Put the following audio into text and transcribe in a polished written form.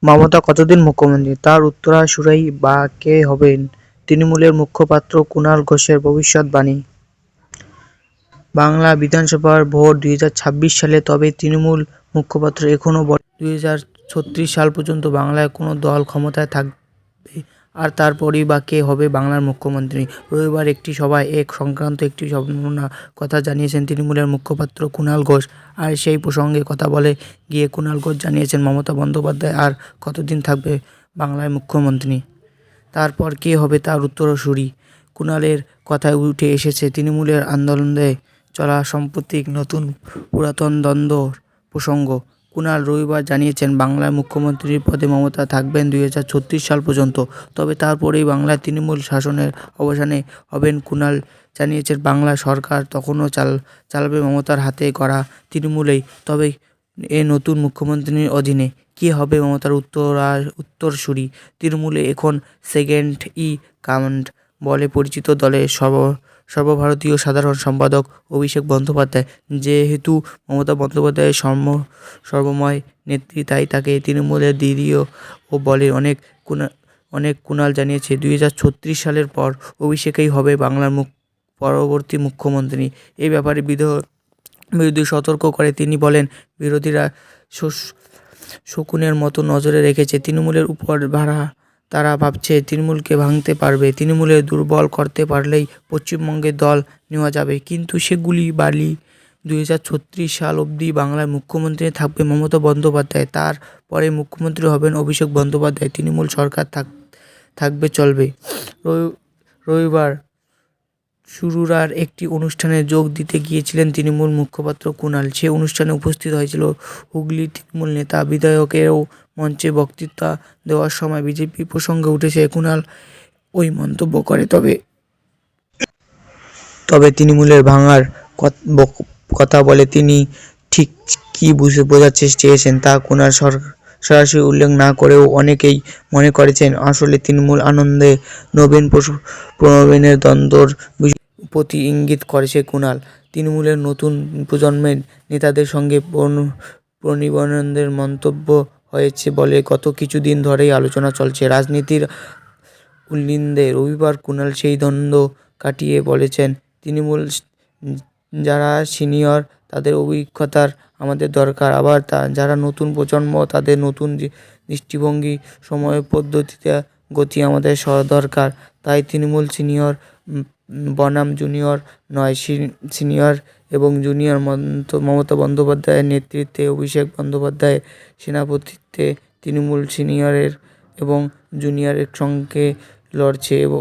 মমতা কতদিন মুখ্যমন্ত্রী, তার উত্তরসূরি বা কে হবেন? তৃণমূলের মুখপাত্র কুণাল ঘোষের ভবিষ্যদ্বাণী। বাংলা বিধানসভার ভোট 2026 সালে, তবে তৃণমূল মুখপাত্র এখনও বলেন 2036 সাল পর্যন্ত বাংলায় কোনো দল ক্ষমতায় থাকবে, আর তারপরই বা কে হবে বাংলার মুখ্যমন্ত্রী। রবিবার একটি সভায় এ সংক্রান্ত একটি সম্ভাবনা কথা জানিয়েছেন তৃণমূলের মুখপাত্র কুণাল ঘোষ। আর সেই প্রসঙ্গে কথা বলে গিয়ে কুণাল ঘোষ জানিয়েছেন, মমতা বন্দ্যোপাধ্যায় আর কতদিন থাকবে বাংলার মুখ্যমন্ত্রী, তারপর কে হবে তার উত্তরসূরি। কুণালের কথায় উঠে এসেছে তৃণমূলের আন্দোলনে চলা সাম্প্রতিক নতুন পুরাতন দ্বন্দ্বর প্রসঙ্গ। কুণাল রবিবার জানিয়েছেন, বাংলার মুখ্যমন্ত্রীর পদে মমতা থাকবেন 2036 সাল পর্যন্ত, তবে তারপরেই বাংলায় তৃণমূল শাসনের অবসানে হবেন। কুণাল জানিয়েছেন, বাংলা সরকার তখনও চালাবে মমতার হাতে গড়া তৃণমূলেই, তবে এ নতুন মুখ্যমন্ত্রীর অধীনে। কে হবে মমতার উত্তরসূরি? তৃণমূলে এখন সেকেন্ড ইন কমান্ড বলে পরিচিত দলের সর্বভারতীয় সাধারণ সম্পাদক অভিষেক বন্দ্যোপাধ্যায়। যেহেতু মমতা বন্দ্যোপাধ্যায়ের সর্বময় নেত্রী, তাই তাকে তৃণমূলের দিদিও বলে অনেক। কুণাল জানিয়েছে, 2036 সালের পর অভিষেকই হবে বাংলার পরবর্তী মুখ্যমন্ত্রী। এই ব্যাপারে বিরোধী সতর্ক করে তিনি বলেন, বিরোধীরা শকুনের মতো নজরে রেখেছে তৃণমূলের উপর। তারা ভাবছে তৃণমূলকে ভাঙতে পারবে, তৃণমূলের দুর্বল করতে পারলেই পশ্চিমবঙ্গে দল নেওয়া যাবে, কিন্তু সেগুলি বালি। 2036 সাল অবধি বাংলার মুখ্যমন্ত্রী থাকবে মমতা বন্দ্যোপাধ্যায়, তার পরে মুখ্যমন্ত্রী হবেন অভিষেক বন্দ্যোপাধ্যায়। তৃণমূল সরকার থাকবে চলবে। রবিবার শুরুরার একটি অনুষ্ঠানে যোগ দিতে গিয়েছিলেন তৃণমূল মুখপাত্র কুণাল। সে অনুষ্ঠানে উপস্থিত হয়েছিল হুগলির তৃণমূল নেতা বিধায়কেরাও। মঞ্চে বক্তৃতা দেওয়ার সময় বিজেপি প্রসঙ্গে উঠেছে কুণাল ওই মন্তব্য করে। তবে তৃণমূলের ভাঙার কথা বলে তিনি ঠিক কী বোঝাতে চেয়েছেন তা কুণাল সরাসরি উল্লেখ না করেও অনেকেই মনে করেছেন, আসলে তৃণমূল আনন্দে নবীন প্রণবীনের দ্বন্দ্বর প্রতি ইঙ্গিত করেছে কুণাল। তৃণমূলের নতুন প্রজন্মের নেতাদের সঙ্গে প্রণবীনের মন্তব্য হয়েছে বলে গত কিছুদিন ধরেই আলোচনা চলছে রাজনীতির উলিন্দে। রবিবার কুণাল সেই দ্বন্দ্ব কাটিয়ে বলেছেন, তৃণমূল যারা সিনিয়র তাদের অভিজ্ঞতার আমাদের দরকার, আবার যারা নতুন প্রজন্ম তাদের নতুন দৃষ্টিভঙ্গি, সময় পদ্ধতিতে গতি আমাদের দরকার। তাই তৃণমূল সিনিয়র বনাম জুনিয়র নয়, সিনিয়র এবং জুনিয়র। মমতা বন্দ্যোপাধ্যায়ের নেতৃত্বে, অভিষেক বন্দ্যোপাধ্যায়ের সভাপতিত্বে তৃণমূল সিনিয়রের এবং জুনিয়রের সঙ্গে লড়ছে এবং